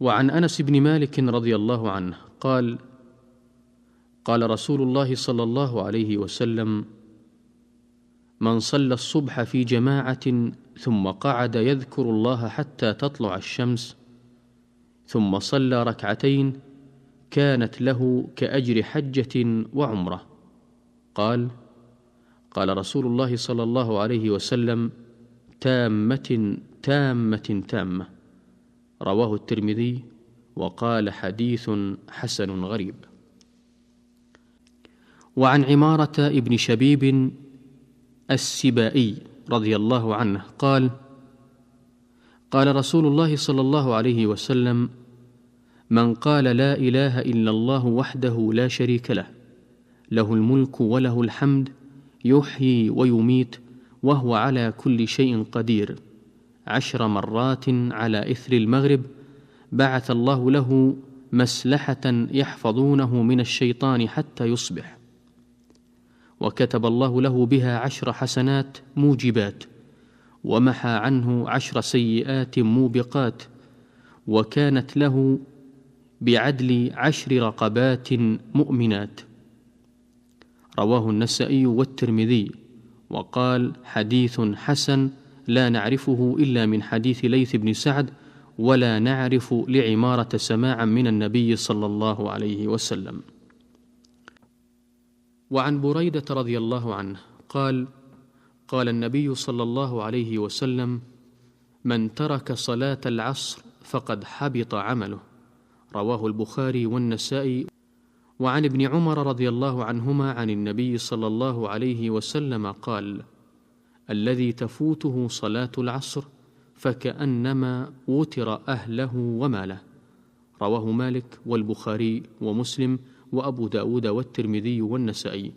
وعن أنس بن مالك رضي الله عنه قال: قال رسول الله صلى الله عليه وسلم: من صلى الصبح في جماعة ثم قعد يذكر الله حتى تطلع الشمس ثم صلى ركعتين كانت له كأجر حجة وعمرة. قال رسول الله صلى الله عليه وسلم: تامة تامة تامة. رواه الترمذي وقال: حديث حسن غريب. وعن عمارة ابن شبيب السبائي رضي الله عنه قال: قال رسول الله صلى الله عليه وسلم: من قال لا إله إلا الله وحده لا شريك له، له الملك وله الحمد، يحيي ويميت وهو على كل شيء قدير، 10 مرات على إثر المغرب، بعث الله له مسلحة يحفظونه من الشيطان حتى يصبح، وكتب الله له بها 10 حسنات موجبات، ومحى عنه 10 سيئات موبقات، وكانت له بعدل 10 رقبات مؤمنات. رواه النسائي والترمذي وقال: حديث حسن لا نعرفه إلا من حديث ليث بن سعد، ولا نعرف لعمارة سماعا من النبي صلى الله عليه وسلم. وعن بريدة رضي الله عنه قال: قال النبي صلى الله عليه وسلم: من ترك صلاة العصر فقد حبط عمله. رواه البخاري والنسائي. وعن ابن عمر رضي الله عنهما عن النبي صلى الله عليه وسلم قال: الذي تفوته صلاة العصر فكأنما وتر أهله وماله. رواه مالك والبخاري ومسلم وأبو داود والترمذي والنسائي.